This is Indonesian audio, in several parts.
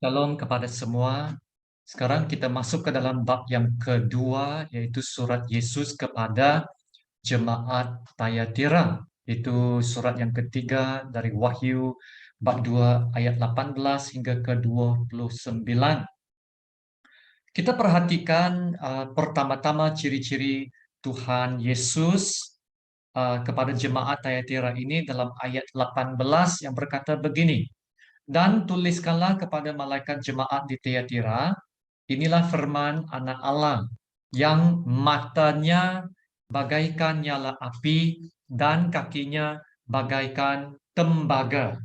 Shalom kepada semua. Sekarang kita masuk ke dalam bab yang kedua, yaitu surat Yesus kepada jemaat Thyatira. Itu surat yang ketiga dari Wahyu bab 2 ayat 18 hingga ke 29. Kita perhatikan pertama-tama ciri-ciri Tuhan Yesus kepada jemaat Thyatira ini dalam ayat 18 yang berkata begini. Dan tuliskanlah kepada malaikat jemaat di Thyatira, inilah firman Anak Allah, yang matanya bagaikan nyala api dan kakinya bagaikan tembaga.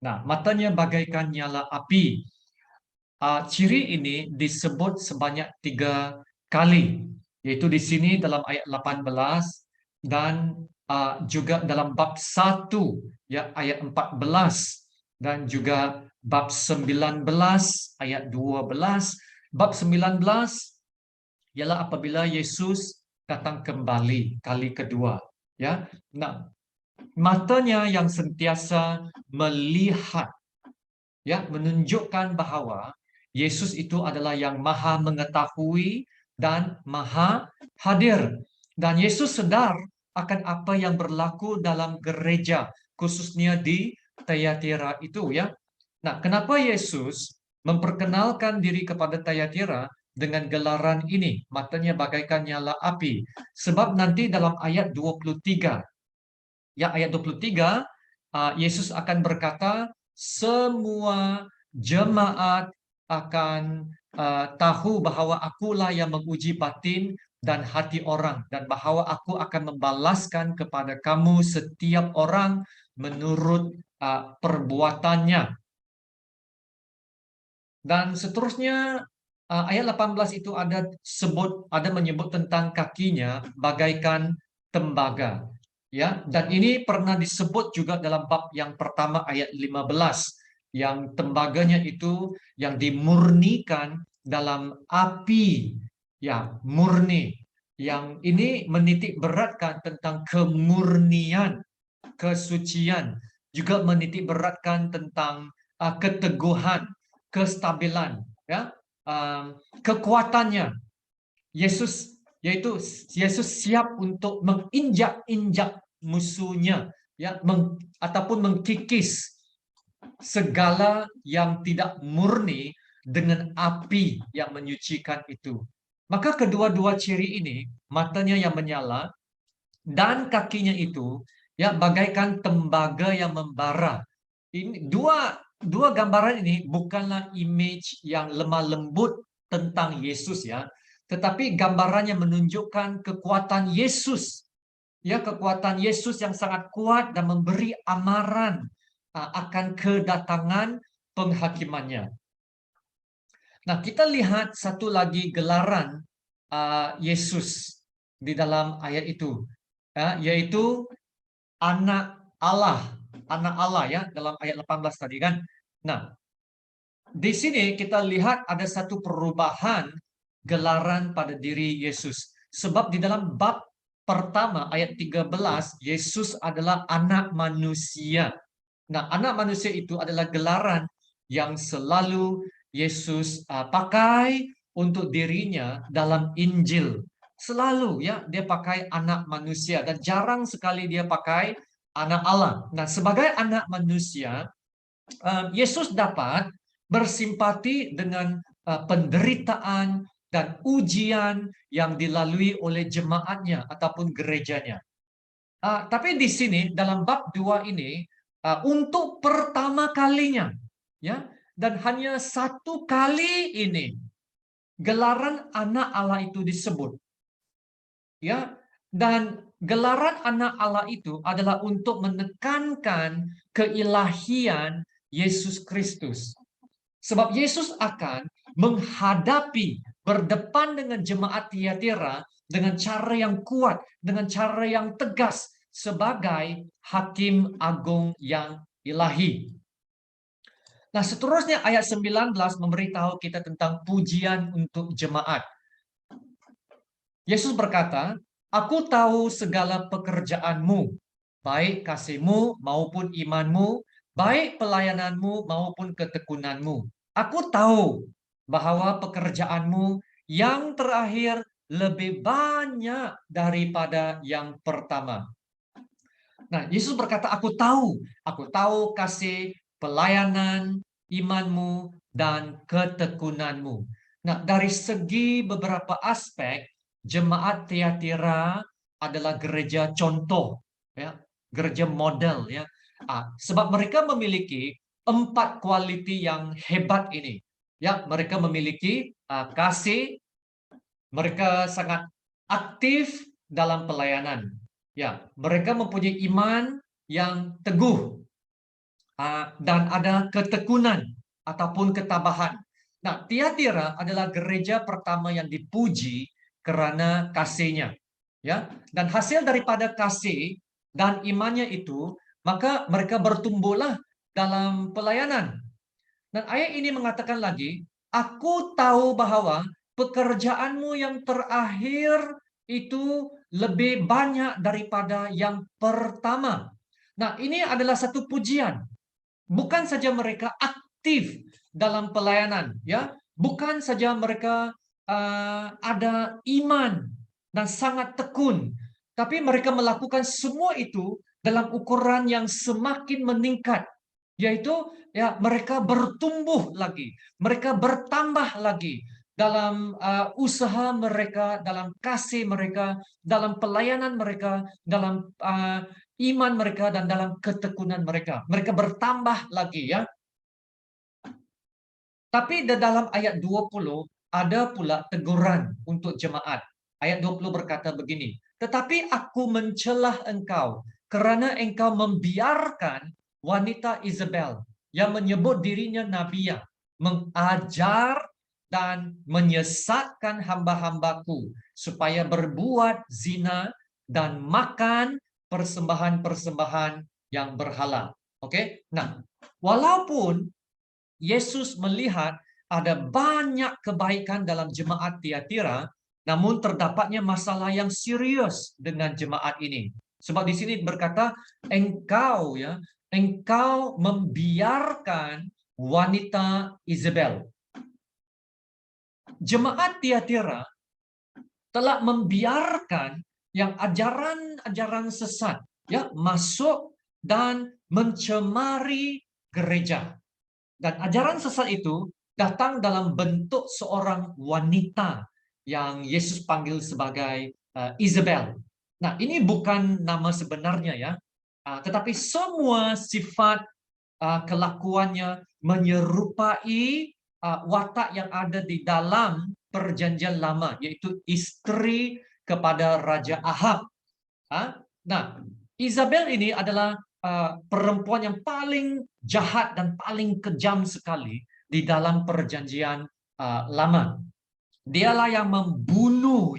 Nah, matanya bagaikan nyala api. Ciri ini disebut sebanyak 3 kali, yaitu di sini dalam ayat 18 dan juga dalam bab 1 ya ayat 14 dan juga bab 19 ayat 12. Bab 19 ialah apabila Yesus datang kembali kali kedua, ya. Nah, matanya yang sentiasa melihat, ya, menunjukkan bahwa Yesus itu adalah yang maha mengetahui dan maha hadir. Dan Yesus sadar akan apa yang berlaku dalam gereja, khususnya di Thyatira itu, ya. Nah, kenapa Yesus memperkenalkan diri kepada Thyatira dengan gelaran ini, matanya bagaikan nyala api? Sebab nanti dalam ayat 23, ya, ayat 23, Yesus akan berkata, semua jemaat akan tahu bahwa akulah yang menguji batin dan hati orang, dan bahwa aku akan membalaskan kepada kamu setiap orang menurut perbuatannya. Dan seterusnya, ayat 18 itu ada menyebut tentang kakinya bagaikan tembaga. Ya, dan ini pernah disebut juga dalam bab yang pertama ayat 15, yang tembaganya itu yang dimurnikan dalam api, ya, murni. Yang ini menitik beratkan tentang kemurnian, kesucian, juga menitik beratkan tentang keteguhan, kestabilan, ya, kekuatannya. Yaitu Yesus siap untuk menginjak-injak musuhnya, ya, ataupun mengkikis segala yang tidak murni dengan api yang menyucikan itu. Maka kedua-dua ciri ini, matanya yang menyala dan kakinya itu, ya, bagaikan tembaga yang membara. Ini dua gambaran ini bukanlah image yang lemah lembut tentang Yesus, ya, tetapi gambarannya menunjukkan kekuatan Yesus, ya, kekuatan Yesus yang sangat kuat dan memberi amaran akan kedatangan penghakimannya. Nah, kita lihat satu lagi gelaran Yesus di dalam ayat itu, yaitu anak Allah, ya, dalam ayat 18 tadi, kan. Nah, di sini kita lihat ada satu perubahan gelaran pada diri Yesus. Sebab di dalam bab pertama ayat 13, Yesus adalah anak manusia. Nah, anak manusia itu adalah gelaran yang selalu Yesus pakai untuk dirinya dalam Injil. Selalu, ya, dia pakai anak manusia dan jarang sekali dia pakai anak Allah. Nah, sebagai anak manusia, Yesus dapat bersimpati dengan penderitaan dan ujian yang dilalui oleh jemaatnya ataupun gerejanya. Tapi di sini dalam bab 2 ini, untuk pertama kalinya, ya, dan hanya satu kali ini gelaran anak Allah itu disebut, ya, dan gelaran anak Allah itu adalah untuk menekankan keilahian Yesus Kristus. Sebab Yesus akan menghadapi, berdepan dengan jemaat Thyatira dengan cara yang kuat, dengan cara yang tegas sebagai hakim agung yang ilahi. Nah, seterusnya ayat 19 memberitahu kita tentang pujian untuk jemaat. Yesus berkata, "Aku tahu segala pekerjaanmu, baik kasihmu maupun imanmu, baik pelayananmu maupun ketekunanmu. Aku tahu bahwa pekerjaanmu yang terakhir lebih banyak daripada yang pertama. Nah, Yesus berkata, aku tahu kasih, pelayanan, imanmu, dan ketekunanmu. Nah, dari segi beberapa aspek, jemaat Tiatira adalah gereja contoh, ya, gereja model, ya. Sebab mereka memiliki 4 quality yang hebat ini. Ya, mereka memiliki kasih, mereka sangat aktif dalam pelayanan. Ya, mereka mempunyai iman yang teguh dan ada ketekunan ataupun ketabahan. Nah, Tiatira adalah gereja pertama yang dipuji karena kasihnya. Ya, dan hasil daripada kasih dan imannya itu, maka mereka bertumbuhlah dalam pelayanan. Dan ayat ini mengatakan lagi, aku tahu bahwa pekerjaanmu yang terakhir itu lebih banyak daripada yang pertama. Nah, ini adalah satu pujian. Bukan saja mereka aktif dalam pelayanan, ya, bukan saja mereka ada iman dan sangat tekun, tapi mereka melakukan semua itu dalam ukuran yang semakin meningkat, yaitu ya mereka bertumbuh lagi, mereka bertambah lagi dalam usaha mereka, dalam kasih mereka, dalam pelayanan mereka, dalam iman mereka, dan dalam ketekunan mereka. Mereka bertambah lagi, ya. Tapi di dalam ayat 20 ada pula teguran untuk jemaat. Ayat 20 berkata begini, tetapi aku mencelah engkau kerana engkau membiarkan wanita Isabel yang menyebut dirinya nabiya mengajar dan menyesatkan hamba-hambaku supaya berbuat zina dan makan persembahan-persembahan yang berhala. Oke? Nah, walaupun Yesus melihat ada banyak kebaikan dalam jemaat Tiatira, namun terdapatnya masalah yang serius dengan jemaat ini. Sebab di sini berkata, engkau membiarkan wanita Isabel. Jemaat Tiatira telah membiarkan yang ajaran-ajaran sesat, ya, masuk dan mencemari gereja. Dan ajaran sesat itu datang dalam bentuk seorang wanita yang Yesus panggil sebagai Isabel. Nah, ini bukan nama sebenarnya, ya, tetapi semua sifat kelakuannya menyerupai watak yang ada di dalam Perjanjian Lama, yaitu istri kepada Raja Ahab. Nah, Isabel ini adalah perempuan yang paling jahat dan paling kejam sekali di dalam Perjanjian Lama. Dialah yang membunuh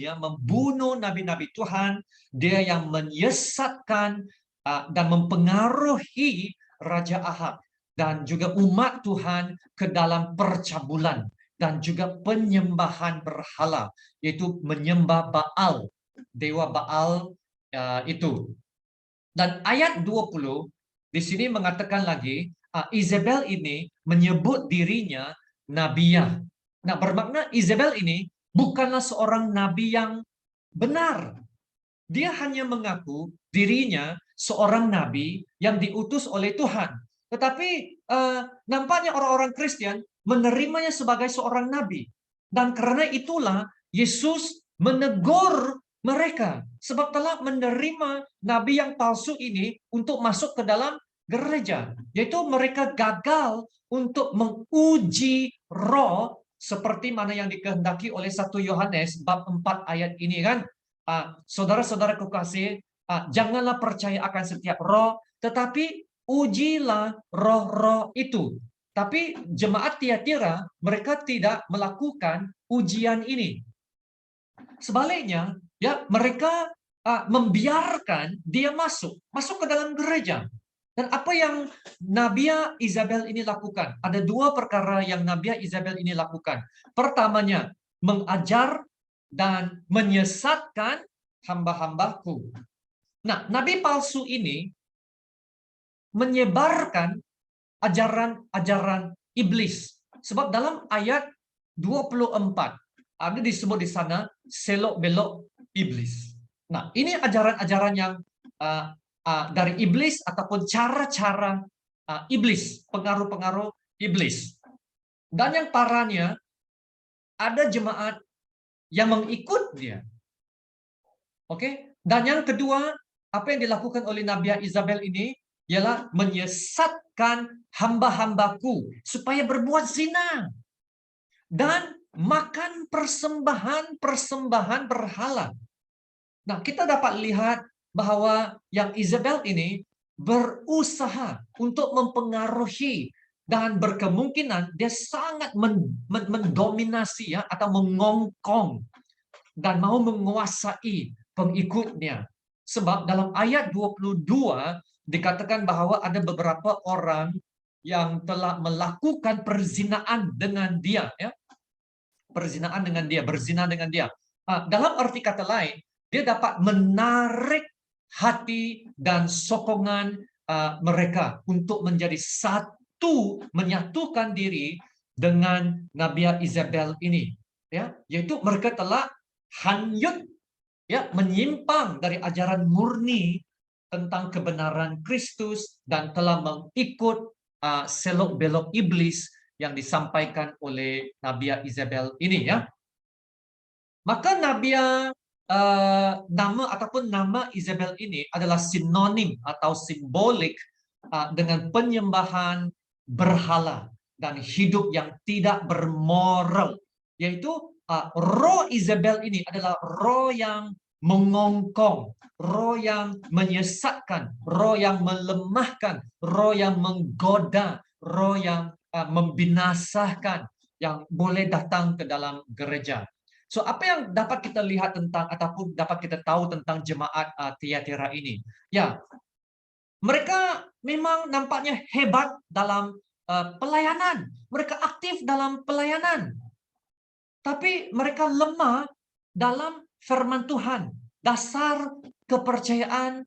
nabi-nabi Tuhan, dia yang menyesatkan dan mempengaruhi Raja Ahab dan juga umat Tuhan ke dalam percabulan dan juga penyembahan berhala, yaitu menyembah Baal, dewa Baal itu. Dan ayat 20 di sini mengatakan lagi, Isabel ini menyebut dirinya nabiyah. Nah, bermakna Isabel ini bukanlah seorang nabi yang benar. Dia hanya mengaku dirinya seorang nabi yang diutus oleh Tuhan. Tetapi nampaknya orang-orang Kristen menerimanya sebagai seorang nabi. Dan karena itulah Yesus menegur mereka. Sebab telah menerima nabi yang palsu ini untuk masuk ke dalam gereja. Yaitu mereka gagal untuk menguji roh seperti mana yang dikehendaki oleh 1 Yohanes bab 4 ayat ini, kan. Saudara-saudara kekasih, janganlah percaya akan setiap roh, tetapi ujilah roh-roh itu. Tapi jemaat Tiatira, mereka tidak melakukan ujian ini. Sebaliknya, ya, mereka membiarkan dia masuk ke dalam gereja. Dan apa yang Nabia Isabel ini lakukan? Ada 2 perkara yang Nabia Isabel ini lakukan. Pertamanya, mengajar dan menyesatkan hamba-hambaku. Nah, nabi palsu ini menyebarkan ajaran-ajaran iblis Sebab dalam ayat 24 ada disebut di sana selok-belok iblis. Nah, ini ajaran-ajaran yang dari iblis ataupun cara-cara iblis, pengaruh-pengaruh iblis. Dan yang parahnya, ada jemaat yang mengikut dia. Oke? Dan yang kedua, apa yang dilakukan oleh Nabi Isabel ini ialah menyesatkan hamba-hambaku supaya berbuat zina dan makan persembahan-persembahan berhala. Nah, kita dapat lihat bahwa yang Isabel ini berusaha untuk mempengaruhi dan berkemungkinan dia sangat mendominasi ya atau mengongkong dan mau menguasai pengikutnya. Sebab dalam ayat 22 dikatakan bahwa ada beberapa orang yang telah melakukan perzinaan dengan dia, ya. Perzinaan dengan dia, berzina dengan dia. Dalam arti kata lain, dia dapat menarik hati dan sokongan mereka untuk menjadi satu, menyatukan diri dengan Nabi Isabel ini, ya, yaitu mereka telah hanyut, ya, menyimpang dari ajaran murni tentang kebenaran Kristus dan telah mengikut selok-belok iblis yang disampaikan oleh Nabi Isabel ini, ya. Maka Nabi nama ataupun nama Isabel ini adalah sinonim atau simbolik dengan penyembahan berhala dan hidup yang tidak bermoral, yaitu roh Isabel ini adalah roh yang mengongkong, roh yang menyesatkan, roh yang melemahkan, roh yang menggoda, roh yang membinasakan yang boleh datang ke dalam gereja. So, apa yang dapat kita lihat tentang ataupun dapat kita tahu tentang jemaat Tiatira ini? Ya, mereka memang nampaknya hebat dalam pelayanan. Mereka aktif dalam pelayanan. Tapi mereka lemah dalam firman Tuhan. Dasar kepercayaan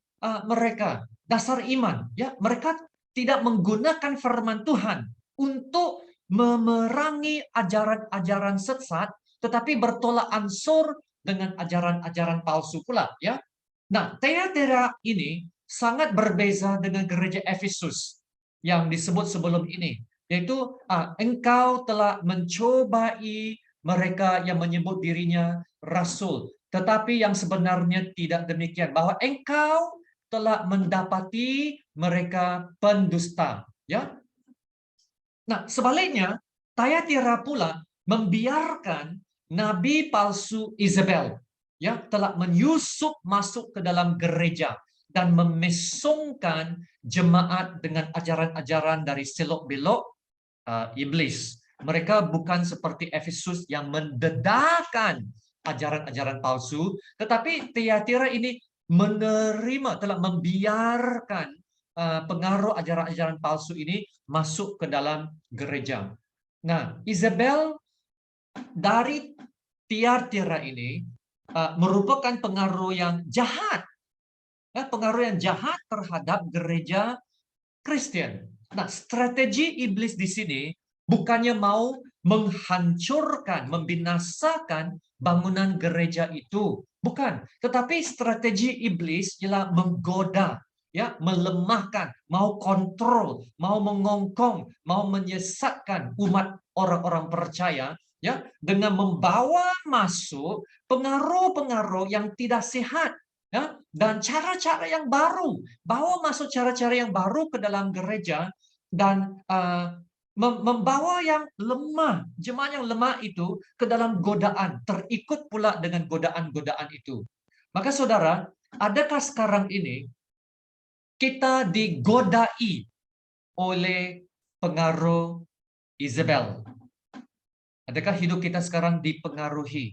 mereka, dasar iman, ya, mereka tidak menggunakan firman Tuhan untuk memerangi ajaran-ajaran sesat, tetapi bertolak ansur dengan ajaran-ajaran palsu pula, ya. Nah, Tiatira ini sangat berbeza dengan gereja Efesus yang disebut sebelum ini, yaitu engkau telah mencobai mereka yang menyebut dirinya rasul, tetapi yang sebenarnya tidak demikian, bahwa engkau telah mendapati mereka pendusta, ya. Nah, sebaliknya, Tiatira pula membiarkan nabi palsu Isabel, ya, telah menyusup masuk ke dalam gereja dan memesongkan jemaat dengan ajaran-ajaran dari selok-belok iblis. Mereka bukan seperti Efesus yang mendedahkan ajaran-ajaran palsu, tetapi Tiatira ini menerima, telah membiarkan pengaruh ajaran-ajaran palsu ini masuk ke dalam gereja. Nah, Isabel dari Tiatira ini merupakan pengaruh yang jahat, pengaruh yang jahat terhadap gereja Kristen. Nah, strategi iblis di sini bukannya mau menghancurkan, membinasakan bangunan gereja itu, bukan. Tetapi strategi iblis ialah menggoda, ya, melemahkan, mau kontrol, mau mengongkong, mau menyesatkan umat orang-orang percaya, ya, dengan membawa masuk pengaruh-pengaruh yang tidak sehat, ya, dan cara-cara yang baru, bawa masuk cara-cara yang baru ke dalam gereja dan membawa yang lemah, jemaat yang lemah itu ke dalam godaan, terikut pula dengan godaan-godaan itu. Maka saudara, adakah sekarang ini kita digodai oleh pengaruh Isabel? Adakah hidup kita sekarang dipengaruhi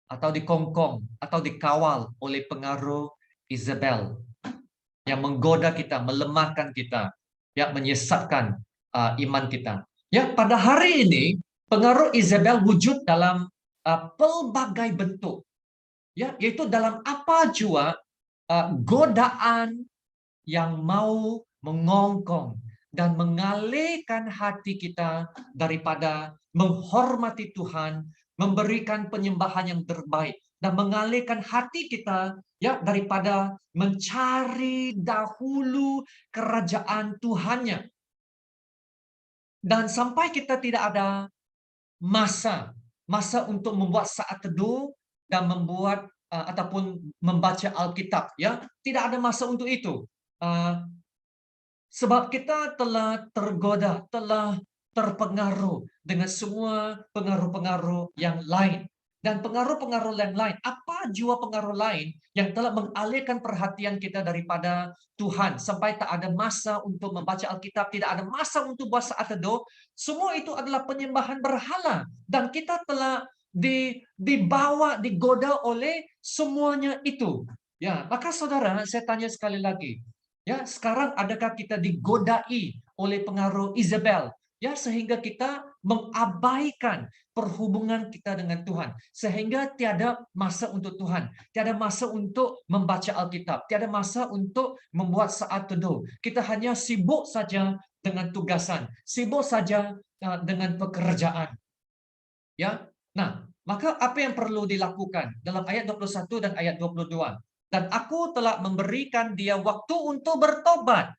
atau dikongkong atau dikawal oleh pengaruh Isabel yang menggoda kita, melemahkan kita, ya, menyesatkan iman kita? Ya, pada hari ini pengaruh Isabel wujud dalam pelbagai bentuk, ya, yaitu dalam apa jua godaan yang mau mengongkong, dan mengalihkan hati kita daripada menghormati Tuhan, memberikan penyembahan yang terbaik, dan mengalihkan hati kita ya daripada mencari dahulu kerajaan Tuhannya. Dan sampai kita tidak ada masa untuk membuat saat teduh dan membuat ataupun membaca Alkitab, ya, tidak ada masa untuk itu. Sebab kita telah tergoda, telah terpengaruh dengan semua pengaruh-pengaruh yang lain. Dan pengaruh-pengaruh yang lain, apa jua pengaruh lain yang telah mengalihkan perhatian kita daripada Tuhan sampai tak ada masa untuk membaca Alkitab, tidak ada masa untuk buat saat teduh, semua itu adalah penyembahan berhala dan kita telah dibawa, digoda oleh semuanya itu. Ya, maka saudara, saya tanya sekali lagi. Ya, sekarang adakah kita digodai oleh pengaruh Isabel? Ya, sehingga kita mengabaikan perhubungan kita dengan Tuhan. Sehingga tiada masa untuk Tuhan. Tiada masa untuk membaca Alkitab. Tiada masa untuk membuat saat teduh. Kita hanya sibuk saja dengan tugasan. Sibuk saja dengan pekerjaan. Ya, nah, maka apa yang perlu dilakukan dalam ayat 21 dan ayat 22? Dan aku telah memberikan dia waktu untuk bertobat,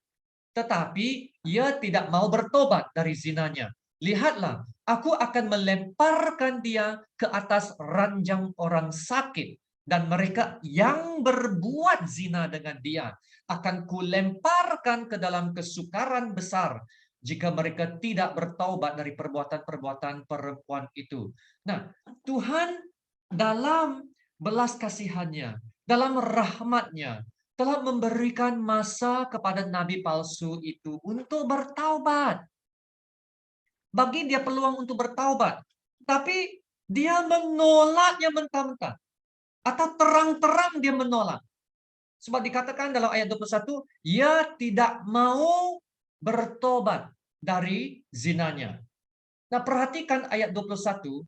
tetapi ia tidak mau bertobat dari zinanya. Lihatlah, aku akan melemparkan dia ke atas ranjang orang sakit, dan mereka yang berbuat zina dengan dia akan kulemparkan ke dalam kesukaran besar jika mereka tidak bertaubat dari perbuatan-perbuatan perempuan itu. Nah, Tuhan dalam belas kasihannya, dalam rahmatnya, telah memberikan masa kepada nabi palsu itu untuk bertaubat. Bagi dia peluang untuk bertaubat. Tapi dia menolaknya mentah-mentah. Atau terang-terang dia menolak. Sebab dikatakan dalam ayat 21, ia tidak mau bertobat dari zinanya. Nah, perhatikan ayat 21.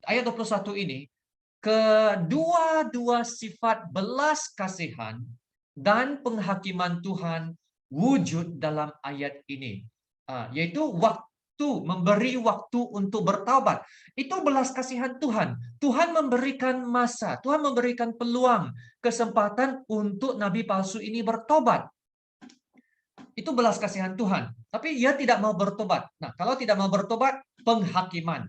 Ayat 21 ini, kedua-dua sifat belas kasihan dan penghakiman Tuhan wujud dalam ayat ini. Yaitu memberi waktu untuk bertaubat. Itu belas kasihan Tuhan. Tuhan memberikan masa, Tuhan memberikan peluang, kesempatan untuk nabi palsu ini bertobat. Itu belas kasihan Tuhan. Tapi ia tidak mau bertobat. Nah, kalau tidak mau bertobat, penghakiman.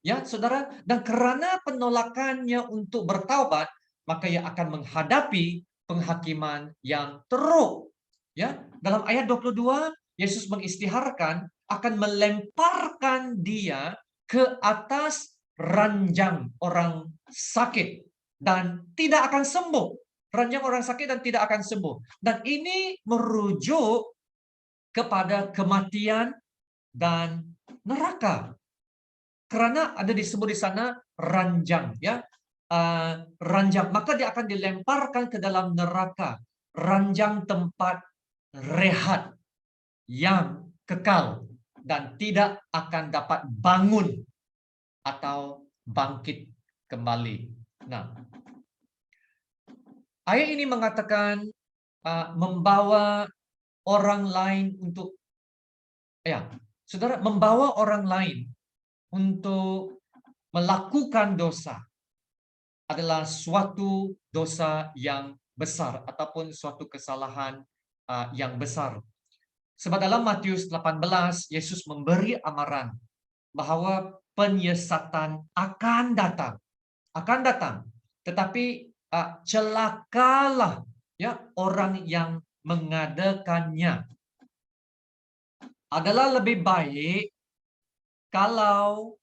Ya, saudara, dan karena penolakannya untuk bertaubat, maka ia akan menghadapi penghakiman yang teruk. Ya, dalam ayat 22, Yesus mengisytiharkan akan melemparkan dia ke atas ranjang orang sakit dan tidak akan sembuh. Ranjang orang sakit dan tidak akan sembuh. Dan ini merujuk kepada kematian dan neraka. Karena ada disebut di sana ranjang, ya, ranjang, maka dia akan dilemparkan ke dalam neraka, ranjang tempat rehat yang kekal dan tidak akan dapat bangun atau bangkit kembali. Nah, ayat ini mengatakan membawa orang lain untuk, ya, saudara, membawa orang lain untuk melakukan dosa adalah suatu dosa yang besar ataupun suatu kesalahan yang besar. Sebab dalam Matius 18, Yesus memberi amaran bahwa penyesatan akan datang. Tetapi celakalah ya orang yang mengadakannya. Adalah lebih baik kalau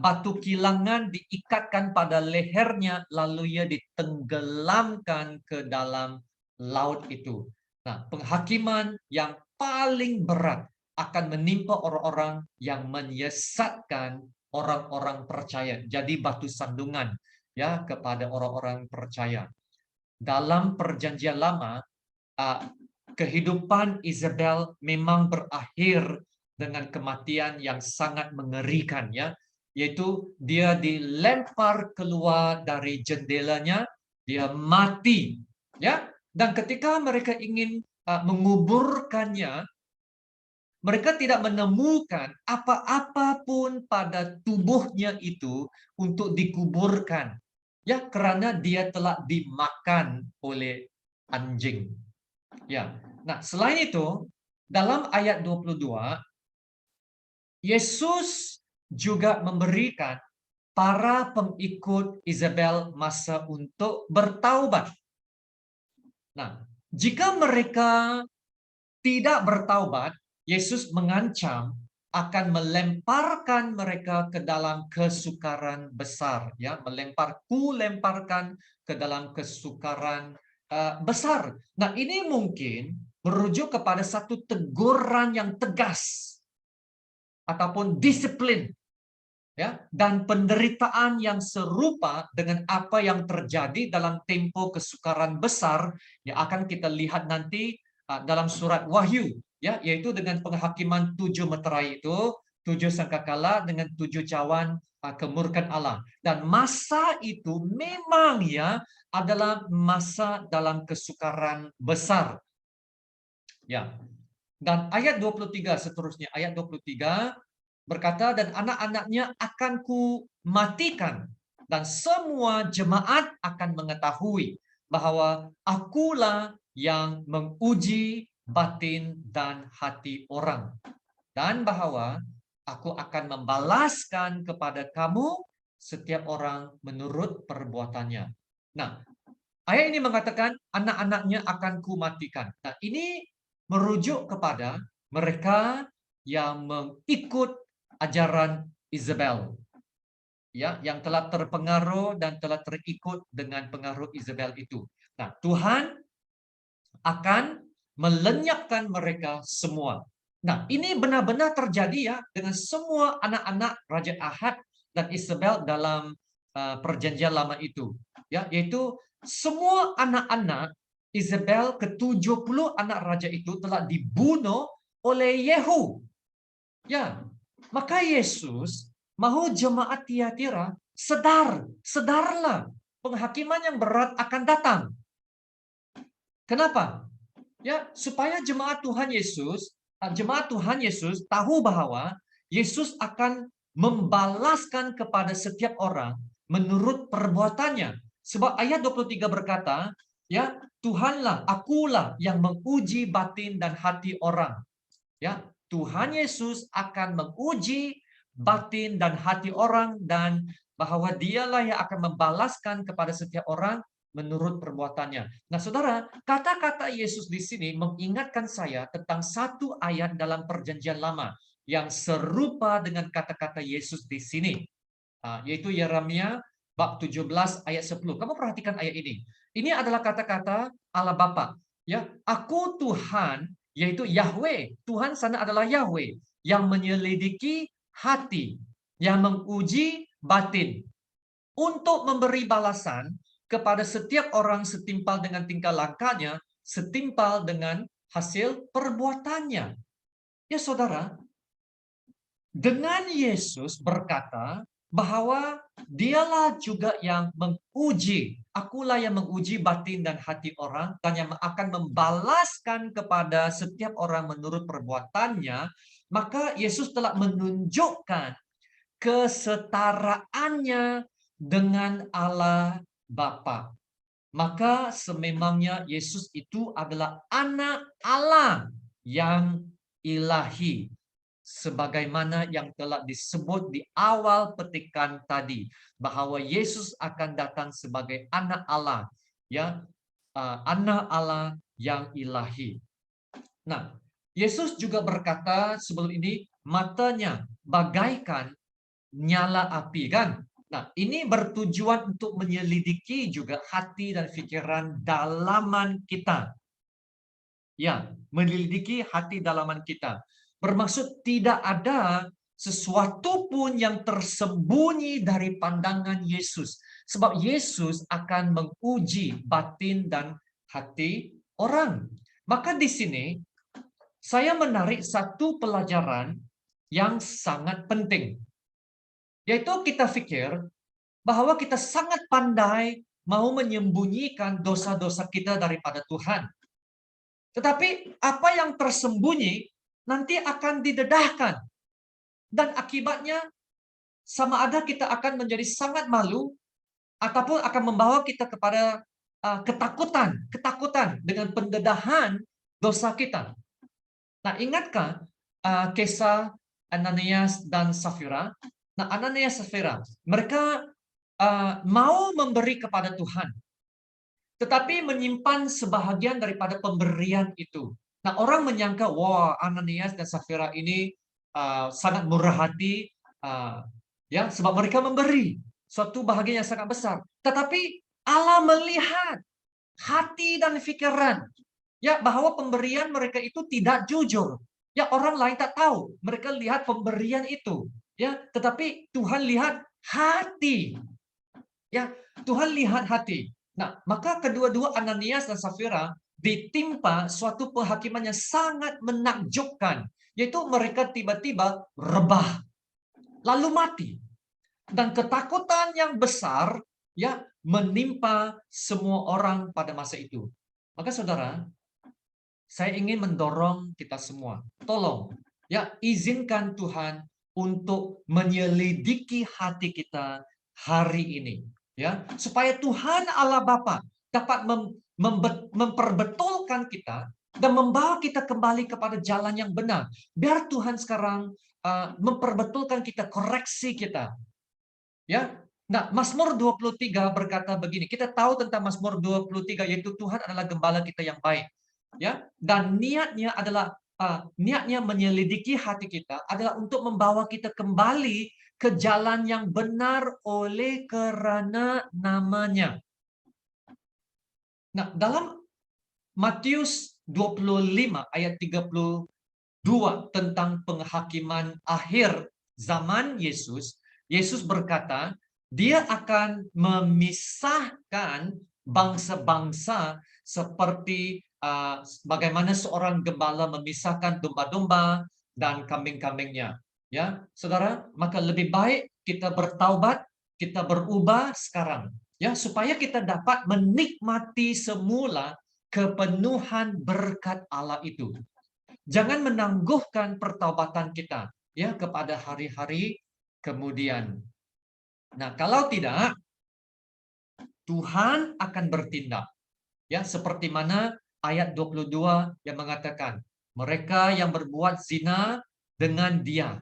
batu kilangan diikatkan pada lehernya lalu ia ditenggelamkan ke dalam laut itu. Nah, penghakiman yang paling berat akan menimpa orang-orang yang menyesatkan orang-orang percaya. Jadi batu sandungan ya kepada orang-orang percaya. Dalam perjanjian lama, kehidupan Isabel memang berakhir dengan kematian yang sangat mengerikan, ya, yaitu dia dilempar keluar dari jendelanya, dia mati, ya. Dan ketika mereka ingin menguburkannya, mereka tidak menemukan apa-apa pun pada tubuhnya itu untuk dikuburkan. Ya, karena dia telah dimakan oleh anjing. Ya. Nah, selain itu, dalam ayat 22, Yesus juga memberikan para pengikut Isabel masa untuk bertaubat. Nah, jika mereka tidak bertaubat, Yesus mengancam akan melemparkan mereka ke dalam kesukaran besar, ya, lemparkan ke dalam kesukaran besar. Nah, ini mungkin merujuk kepada satu teguran yang tegas ataupun disiplin, ya, dan penderitaan yang serupa dengan apa yang terjadi dalam tempo kesukaran besar yang akan kita lihat nanti dalam surat Wahyu, ya, yaitu dengan penghakiman 7 meterai itu, 7 sangkakala dengan 7 cawan kemurkaan Allah. Dan masa itu memang, ya, adalah masa dalam kesukaran besar. Ya. Dan ayat 23 seterusnya, ayat 23 berkata, dan anak-anaknya akan ku matikan, dan semua jemaat akan mengetahui bahwa akulah yang menguji batin dan hati orang, dan bahwa aku akan membalaskan kepada kamu setiap orang menurut perbuatannya. Nah, ayat ini mengatakan anak-anaknya akan ku matikan. Nah, ini merujuk kepada mereka yang mengikut ajaran Isabel, ya, yang telah terpengaruh dan telah terikut dengan pengaruh Isabel itu. Nah, Tuhan akan melenyapkan mereka semua. Nah, ini benar-benar terjadi, ya, dengan semua anak-anak Raja Ahab dan Isabel dalam perjanjian lama itu, ya, yaitu semua anak-anak Isabel, ke-70 anak raja itu telah dibunuh oleh Yehu. Ya, maka Yesus mahu jemaat Tiatira sedarlah, penghakiman yang berat akan datang. Kenapa? Ya, supaya jemaat Tuhan Yesus tahu bahwa Yesus akan membalaskan kepada setiap orang menurut perbuatannya. Sebab ayat 23 berkata, ya, Tuhanlah, akulah yang menguji batin dan hati orang. Ya, Tuhan Yesus akan menguji batin dan hati orang, dan bahwa dialah yang akan membalaskan kepada setiap orang menurut perbuatannya. Nah, saudara, kata-kata Yesus di sini mengingatkan saya tentang satu ayat dalam perjanjian lama yang serupa dengan kata-kata Yesus di sini, yaitu Yeremia bab 17 ayat 10. Kamu perhatikan ayat ini. Ini adalah kata-kata Allah Bapa. Ya, aku Tuhan, yaitu Yahweh. Tuhan sana adalah Yahweh yang menyelidiki hati, yang menguji batin, untuk memberi balasan kepada setiap orang setimpal dengan tingkah lakunya, setimpal dengan hasil perbuatannya. Ya, saudara, dengan Yesus berkata bahwa dialah juga yang menguji, akulah yang menguji batin dan hati orang, dan yang akan membalaskan kepada setiap orang menurut perbuatannya, maka Yesus telah menunjukkan kesetaraannya dengan Allah Bapa. Maka sememangnya Yesus itu adalah anak Allah yang ilahi, sebagaimana yang telah disebut di awal petikan tadi, bahwa Yesus akan datang sebagai anak Allah, ya, anak Allah yang ilahi. Nah, Yesus juga berkata sebelum ini, matanya bagaikan nyala api, kan? Nah, ini bertujuan untuk menyelidiki juga hati dan pikiran dalaman kita. Ya, menyelidiki hati dalaman kita. Bermaksud tidak ada sesuatu pun yang tersembunyi dari pandangan Yesus. Sebab Yesus akan menguji batin dan hati orang. Maka di sini saya menarik satu pelajaran yang sangat penting. Yaitu kita pikir bahwa kita sangat pandai mau menyembunyikan dosa-dosa kita daripada Tuhan. Tetapi apa yang tersembunyi nanti akan didedahkan. Dan akibatnya sama ada kita akan menjadi sangat malu ataupun akan membawa kita kepada ketakutan dengan pendedahan dosa kita. Nah, ingatkah kisah Ananias dan Safira? Nah, Ananias dan Safira, mereka mau memberi kepada Tuhan, tetapi menyimpan sebahagian daripada pemberian itu. Nah, orang menyangka, wah, Ananias dan Safira ini sangat murah hati, ya, sebab mereka memberi suatu bahagian yang sangat besar. Tetapi Allah melihat hati dan pikiran, ya, bahwa pemberian mereka itu tidak jujur. Ya, orang lain tak tahu. Mereka lihat pemberian itu, ya, tetapi Tuhan lihat hati. Ya, Tuhan lihat hati. Nah, maka kedua-dua Ananias dan Safira ditimpa suatu penghakiman yang sangat menakjubkan, yaitu mereka tiba-tiba rebah, lalu mati. Dan ketakutan yang besar ya menimpa semua orang pada masa itu. Maka saudara, saya ingin mendorong kita semua. Tolong ya izinkan Tuhan untuk menyelidiki hati kita hari ini, ya, supaya Tuhan Allah Bapa dapat memperbetulkan kita dan membawa kita kembali kepada jalan yang benar. Biar Tuhan sekarang memperbetulkan kita, koreksi kita. Ya. Nah, Mazmur 23 berkata begini. Kita tahu tentang Mazmur 23 yaitu Tuhan adalah gembala kita yang baik. Ya, dan niatnya adalah niatnya menyelidiki hati kita adalah untuk membawa kita kembali ke jalan yang benar oleh karena namanya. Nah, dalam Matius 25 ayat 32 tentang penghakiman akhir zaman Yesus, Yesus berkata, dia akan memisahkan bangsa-bangsa seperti bagaimana seorang gembala memisahkan domba-domba dan kambing-kambingnya. Ya, saudara, maka lebih baik kita bertaubat, kita berubah sekarang, ya, supaya kita dapat menikmati semula kepenuhan berkat Allah itu. Jangan menangguhkan pertaubatan kita ya kepada hari-hari kemudian. Nah, kalau tidak, Tuhan akan bertindak. Ya, seperti mana ayat 22 yang mengatakan, mereka yang berbuat zina dengan dia,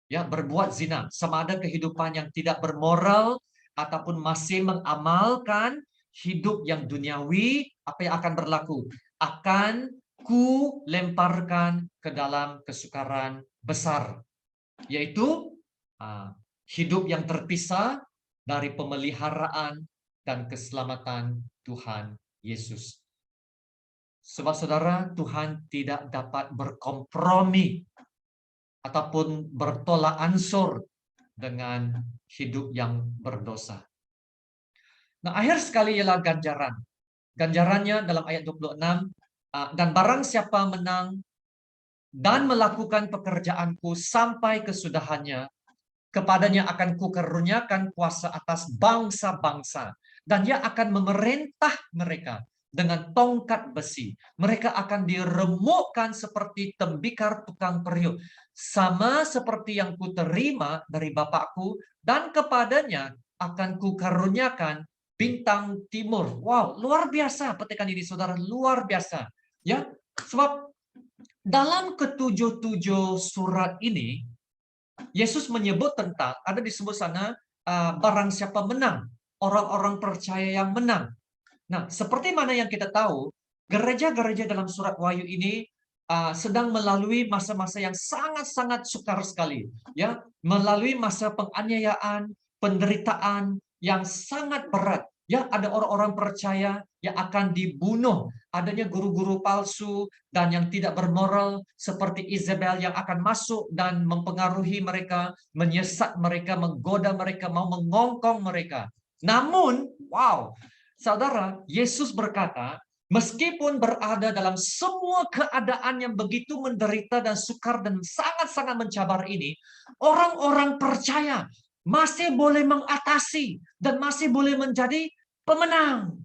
ya, berbuat zina, sama ada kehidupan yang tidak bermoral ataupun masih mengamalkan hidup yang duniawi, apa yang akan berlaku? Akan ku lemparkan ke dalam kesukaran besar, yaitu hidup yang terpisah dari pemeliharaan dan keselamatan Tuhan Yesus. Sebab saudara, Tuhan tidak dapat berkompromi ataupun bertolak ansur dengan hidup yang berdosa. Nah, akhir sekali ialah ganjaran. Ganjarannya dalam ayat 26, dan barang siapa menang dan melakukan pekerjaanku sampai kesudahannya, kepadanya akan kukaruniakan kuasa atas bangsa-bangsa, dan dia akan memerintah mereka dengan tongkat besi. Mereka akan diremukkan seperti tembikar tukang periuk, sama seperti yang kuterima dari Bapakku, dan kepadanya akan kukaruniakan bintang timur. Wow, luar biasa petikan ini, saudara, luar biasa. Ya, sebab dalam ketujuh-tujuh surat ini, Yesus menyebut tentang, ada disebut sana, barang siapa menang, orang-orang percaya yang menang. Nah, seperti mana yang kita tahu, gereja-gereja dalam surat Wahyu ini sedang melalui masa-masa yang sangat-sangat sukar sekali, ya, melalui masa penganiayaan, penderitaan yang sangat berat. Ya, ada orang-orang percaya yang akan dibunuh, adanya guru-guru palsu dan yang tidak bermoral seperti Isabel yang akan masuk dan mempengaruhi mereka, menyesat mereka, menggoda mereka, mau mengongkong mereka. Namun, wow, saudara, Yesus berkata, meskipun berada dalam semua keadaan yang begitu menderita dan sukar dan sangat-sangat mencabar ini, orang-orang percaya masih boleh mengatasi dan masih boleh menjadi pemenang.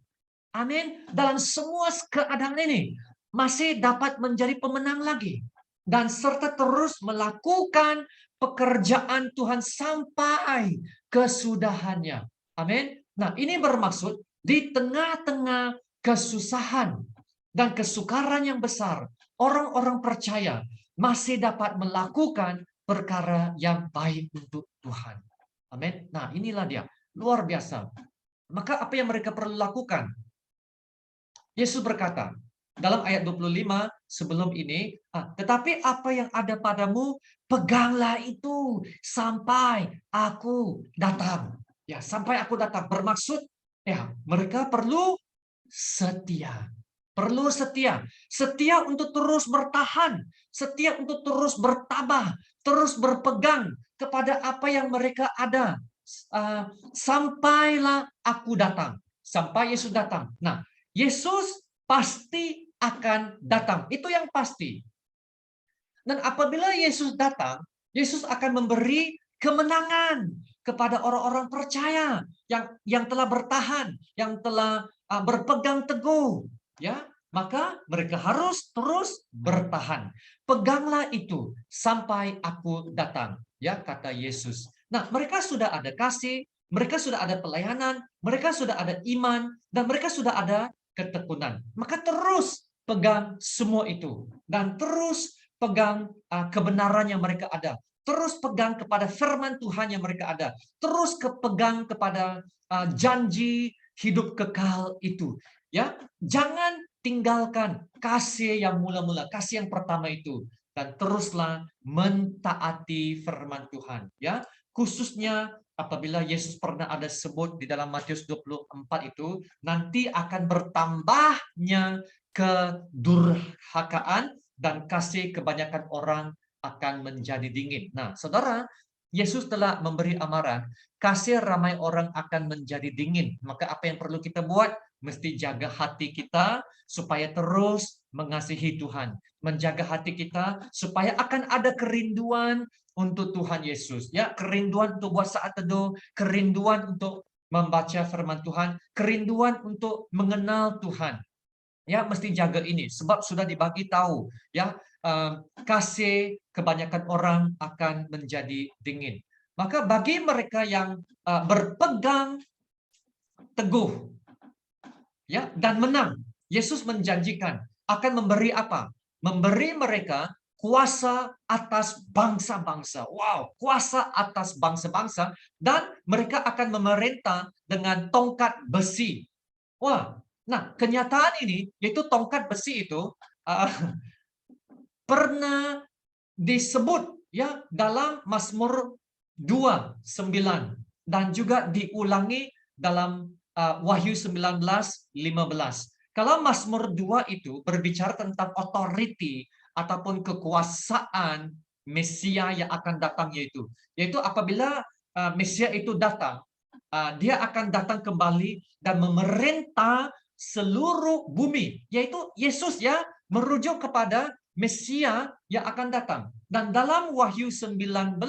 Amin. Dalam semua keadaan ini masih dapat menjadi pemenang lagi. dan serta terus melakukan pekerjaan Tuhan sampai kesudahannya. Amin. Nah, ini bermaksud di tengah-tengah kesusahan dan kesukaran yang besar, orang-orang percaya masih dapat melakukan perkara yang baik untuk Tuhan. Amin. Nah, inilah dia. Luar biasa. Maka apa yang mereka perlu lakukan? Yesus berkata dalam ayat 25 sebelum ini, tetapi apa yang ada padamu, peganglah itu sampai aku datang. Ya, sampai aku datang. Bermaksud, ya, mereka perlu setia. Perlu setia. Setia untuk terus bertahan. Setia untuk terus bertabah. Terus berpegang kepada apa yang mereka ada. Sampailah aku datang. Sampai Yesus datang. Nah, Yesus pasti akan datang. Itu yang pasti. Dan apabila Yesus datang, Yesus akan memberi kemenangan kepada orang-orang percaya yang telah bertahan, yang telah berpegang teguh, ya. Maka mereka harus terus bertahan. Peganglah itu sampai aku datang, ya, kata Yesus. Nah, mereka sudah ada kasih, mereka sudah ada pelayanan, mereka sudah ada iman, dan mereka sudah ada ketekunan. Maka terus pegang semua itu dan terus pegang kebenaran yang mereka ada. Terus pegang kepada firman Tuhan yang mereka ada. Terus pegang kepada janji hidup kekal itu. Ya, jangan tinggalkan kasih yang mula-mula, kasih yang pertama itu, dan teruslah mentaati firman Tuhan. Ya, khususnya apabila Yesus pernah ada sebut di dalam Matius 24 itu, nanti akan bertambahnya kedurhakaan dan kasih kebanyakan orang akan menjadi dingin. Nah, saudara, Yesus telah memberi amaran, kasih ramai orang akan menjadi dingin. Maka apa yang perlu kita buat? Mesti jaga hati kita supaya terus mengasihi Tuhan. Menjaga hati kita supaya akan ada kerinduan untuk Tuhan Yesus. Ya, kerinduan untuk buat saat teduh, kerinduan untuk membaca firman Tuhan, kerinduan untuk mengenal Tuhan. Ya, mesti jaga ini sebab sudah dibagi tahu, ya, kasih kebanyakan orang akan menjadi dingin. Maka bagi mereka yang berpegang teguh, ya, dan menang, Yesus menjanjikan akan memberi apa? Memberi mereka kuasa atas bangsa-bangsa. Wow, kuasa atas bangsa-bangsa, dan mereka akan memerintah dengan tongkat besi. Wah, nah kenyataan ini, yaitu tongkat besi itu uh, pernah disebut, ya, dalam Mazmur 2:9 dan juga diulangi dalam Wahyu 19:15. Kalau Mazmur 2 itu berbicara tentang authority ataupun kekuasaan Mesia yang akan datang, yaitu apabila Mesia itu datang, dia akan datang kembali dan memerintah seluruh bumi, yaitu Yesus, ya, merujuk kepada Mesia yang akan datang. Dan dalam Wahyu 19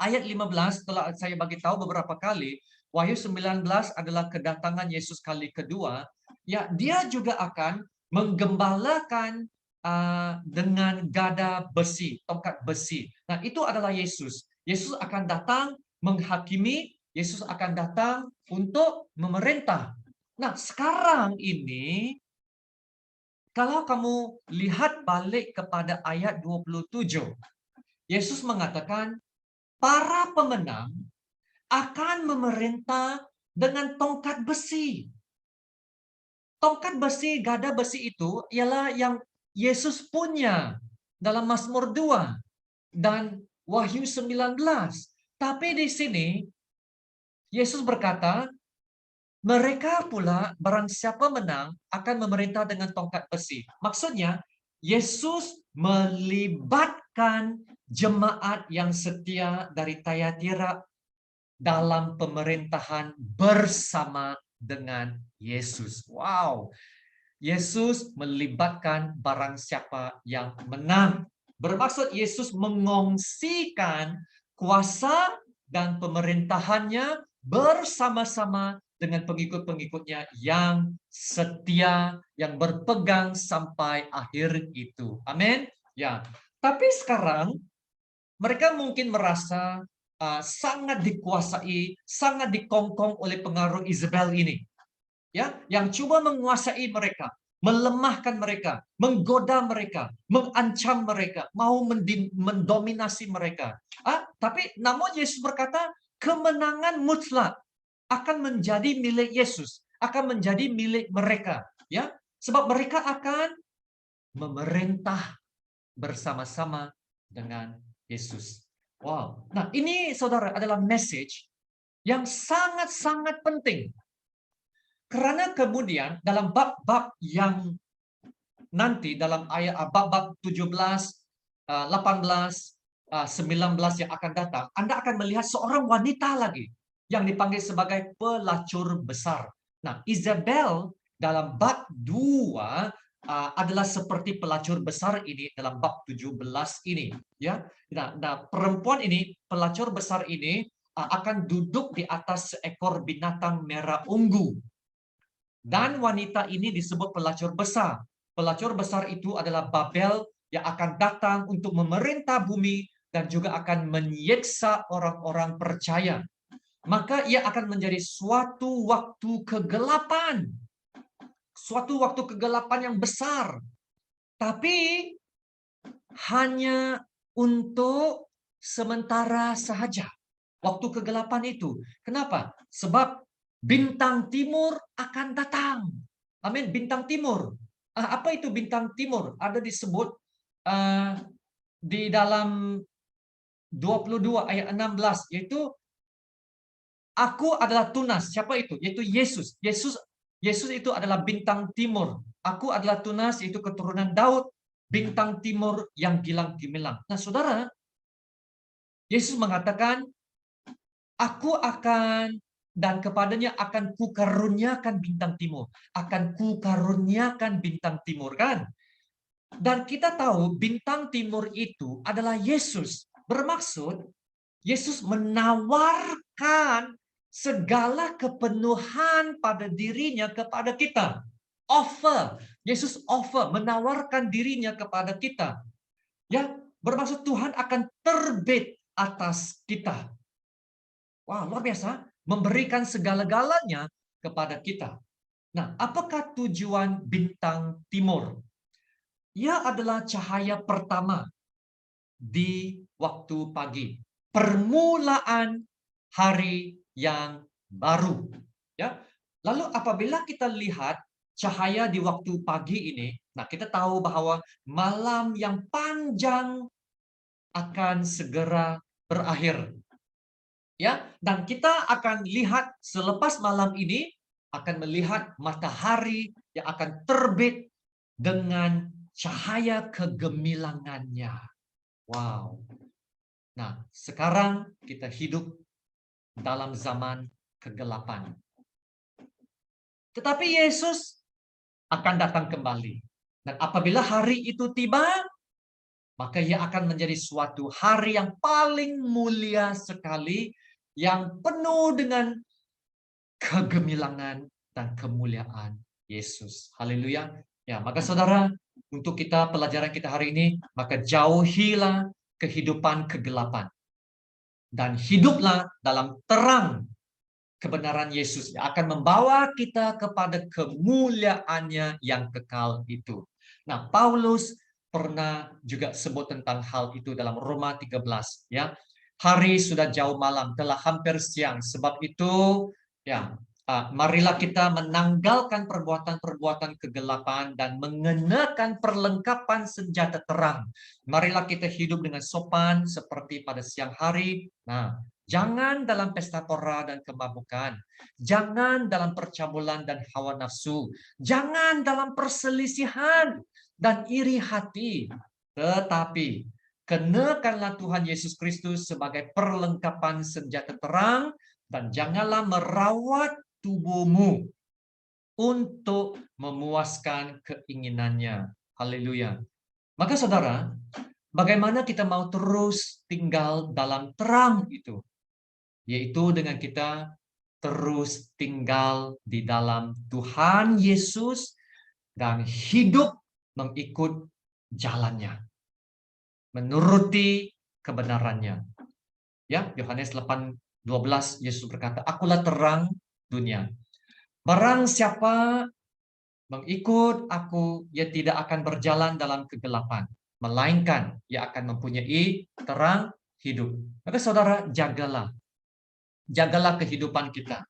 ayat 15 telah saya bagi tahu beberapa kali, Wahyu 19 adalah kedatangan Yesus kali kedua. Ya, dia juga akan menggembalakan dengan gada besi, tongkat besi. Nah, itu adalah Yesus. Yesus akan datang menghakimi, Yesus akan datang untuk memerintah. Nah, sekarang ini kalau kamu lihat balik kepada ayat 27, Yesus mengatakan, para pemenang akan memerintah dengan tongkat besi. Tongkat besi, gada besi itu ialah yang Yesus punya dalam Mazmur 2 dan Wahyu 19. Tapi di sini Yesus berkata, mereka pula barang siapa menang akan memerintah dengan tongkat besi. Maksudnya, Yesus melibatkan jemaat yang setia dari Thyatira dalam pemerintahan bersama dengan Yesus. Wow. Yesus melibatkan barang siapa yang menang. Bermaksud Yesus mengongsikan kuasa dan pemerintahannya bersama-sama dengan pengikut-pengikutnya yang setia, yang berpegang sampai akhir itu. Amin. Ya, tapi sekarang mereka mungkin merasa sangat dikuasai, sangat dikongkong oleh pengaruh Isabel ini, ya, yang coba menguasai mereka, melemahkan mereka, menggoda mereka, mengancam mereka, mau mendominasi mereka. Tapi namun Yesus berkata, kemenangan mutlak akan menjadi milik Yesus, akan menjadi milik mereka, ya, sebab mereka akan memerintah bersama-sama dengan Yesus. Wow. Nah, ini saudara adalah message yang sangat-sangat penting. Karena kemudian dalam bab-bab yang nanti dalam ayat bab-bab 17, 18, 19 yang akan datang, Anda akan melihat seorang wanita lagi yang dipanggil sebagai pelacur besar. Nah, Isabel dalam bab 2 adalah seperti pelacur besar ini dalam bab 17 ini, ya. Nah, perempuan ini, pelacur besar ini akan duduk di atas seekor binatang merah ungu. Dan wanita ini disebut pelacur besar. Pelacur besar itu adalah Babel yang akan datang untuk memerintah bumi dan juga akan menyiksa orang-orang percaya. Maka ia akan menjadi suatu waktu kegelapan. Suatu waktu kegelapan yang besar. Tapi hanya untuk sementara saja. Waktu kegelapan itu. Kenapa? Sebab bintang timur akan datang. Amin. Bintang timur. Apa itu bintang timur? Ada disebut di dalam 22 ayat 16, yaitu aku adalah tunas. Siapa itu? Yaitu Yesus. Yesus itu adalah bintang timur. Aku adalah tunas, yaitu keturunan Daud, bintang timur yang gilang gemilang. Nah, saudara, Yesus mengatakan, aku akan dan kepadanya akan kukaruniakan bintang timur. Akan kukaruniakan bintang timur, kan? Dan kita tahu bintang timur itu adalah Yesus. Bermaksud, Yesus menawarkan segala kepenuhan pada dirinya kepada kita. Offer. Yesus offer, menawarkan dirinya kepada kita. Ya, bermaksud Tuhan akan terbit atas kita. Wah, luar biasa. Memberikan segala-galanya kepada kita. Nah, apakah tujuan bintang timur? Ia adalah cahaya pertama di waktu pagi. Permulaan hari yang baru. Ya. Lalu apabila kita lihat cahaya di waktu pagi ini, nah kita tahu bahwa malam yang panjang akan segera berakhir. Ya, dan kita akan lihat selepas malam ini akan melihat matahari yang akan terbit dengan cahaya kegemilangannya. Wow. Nah, sekarang kita hidup dalam zaman kegelapan. Tetapi Yesus akan datang kembali. Dan apabila hari itu tiba, maka ia akan menjadi suatu hari yang paling mulia sekali, yang penuh dengan kegemilangan dan kemuliaan Yesus. Haleluya. Ya, maka saudara, untuk kita pelajaran kita hari ini, maka jauhilah kehidupan kegelapan dan hiduplah dalam terang kebenaran Yesus yang akan membawa kita kepada kemuliaannya yang kekal itu. Nah, Paulus pernah juga sebut tentang hal itu dalam Roma 13, ya. Hari sudah jauh malam, telah hampir siang. Sebab itu, ya, marilah kita menanggalkan perbuatan-perbuatan kegelapan dan mengenakan perlengkapan senjata terang. Marilah kita hidup dengan sopan seperti pada siang hari. Nah, jangan dalam pesta pora dan kemabukan. Jangan dalam percabulan dan hawa nafsu. Jangan dalam perselisihan dan iri hati. Tetapi kenakanlah Tuhan Yesus Kristus sebagai perlengkapan senjata terang, dan janganlah merawat tubuhmu untuk memuaskan keinginannya. Haleluya. Maka saudara, bagaimana kita mau terus tinggal dalam terang itu? Yaitu dengan kita terus tinggal di dalam Tuhan Yesus dan hidup mengikut jalannya. menuruti kebenarannya. Ya, Yohanes 8:12 Yesus berkata, "Akulah terang dunia. Barang siapa mengikut aku, ia tidak akan berjalan dalam kegelapan, melainkan ia akan mempunyai terang hidup." Maka saudara, jagalah kehidupan kita,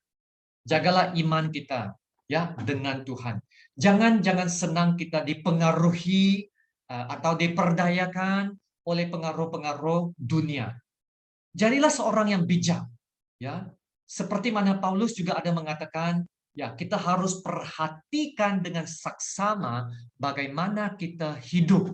jagalah iman kita ya dengan Tuhan. Jangan senang kita dipengaruhi atau diperdayakan oleh pengaruh-pengaruh dunia. Jadilah seorang yang bijak, ya. Seperti mana Paulus juga ada mengatakan, ya, kita harus perhatikan dengan saksama bagaimana kita hidup.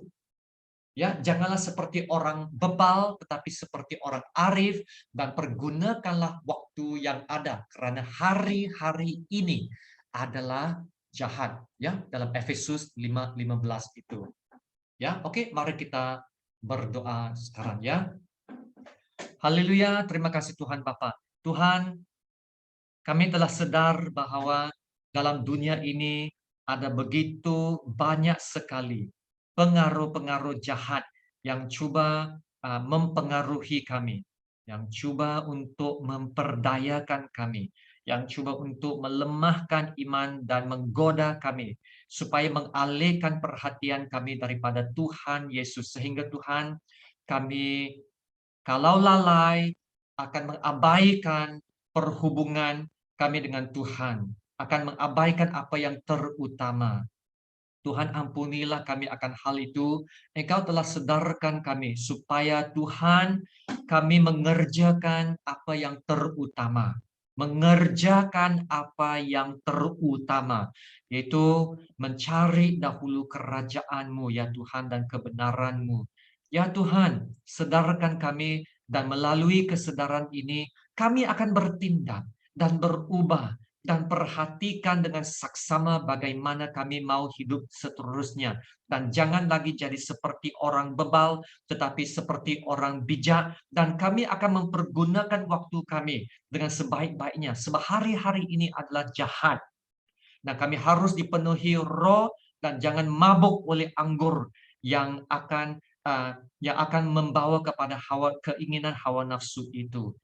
Ya, janganlah seperti orang bebal, tetapi seperti orang arif, dan pergunakanlah waktu yang ada, karena hari-hari ini adalah jahat. Ya, dalam Efesus 5:15 itu. Ya, oke, mari kita berdoa sekarang ya. Haleluya, terima kasih Tuhan Bapa. Tuhan, kami telah sadar bahwa dalam dunia ini ada begitu banyak sekali pengaruh-pengaruh jahat yang coba mempengaruhi kami, yang coba untuk memperdayakan kami, yang coba untuk melemahkan iman dan menggoda kami, supaya mengalihkan perhatian kami daripada Tuhan Yesus. Sehingga Tuhan, kami kalau lalai akan mengabaikan perhubungan kami dengan Tuhan, akan mengabaikan apa yang terutama. Tuhan, ampunilah kami akan hal itu. Engkau telah sedarkan kami supaya Tuhan, kami mengerjakan apa yang terutama. Mengerjakan apa yang terutama, yaitu mencari dahulu kerajaan-Mu ya Tuhan dan kebenaran-Mu. Ya Tuhan, sedarkan kami, dan melalui kesedaran ini kami akan bertindak dan berubah dan perhatikan dengan saksama bagaimana kami mau hidup seterusnya. Dan jangan lagi jadi seperti orang bebal, tetapi seperti orang bijak. Dan kami akan mempergunakan waktu kami dengan sebaik-baiknya. Sebab hari-hari ini adalah jahat. Nah, kami harus dipenuhi roh dan jangan mabuk oleh anggur yang akan membawa kepada keinginan hawa nafsu itu.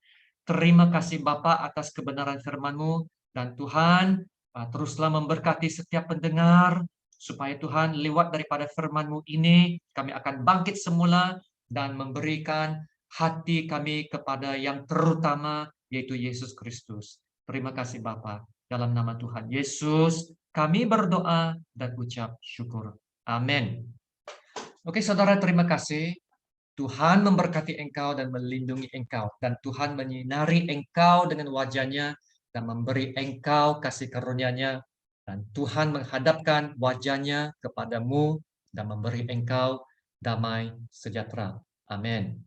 Terima kasih Bapa atas kebenaran firman-Mu, dan Tuhan teruslah memberkati setiap pendengar, supaya Tuhan lewat daripada firman-Mu ini kami akan bangkit semula dan memberikan hati kami kepada yang terutama, yaitu Yesus Kristus. Terima kasih Bapa. Dalam nama Tuhan Yesus kami berdoa dan ucap syukur. Amin. Oke saudara, terima kasih. Tuhan memberkati engkau dan melindungi engkau. Dan Tuhan menyinari engkau dengan wajah-Nya dan memberi engkau kasih karunia-Nya. Dan Tuhan menghadapkan wajah-Nya kepadamu dan memberi engkau damai sejahtera. Amin.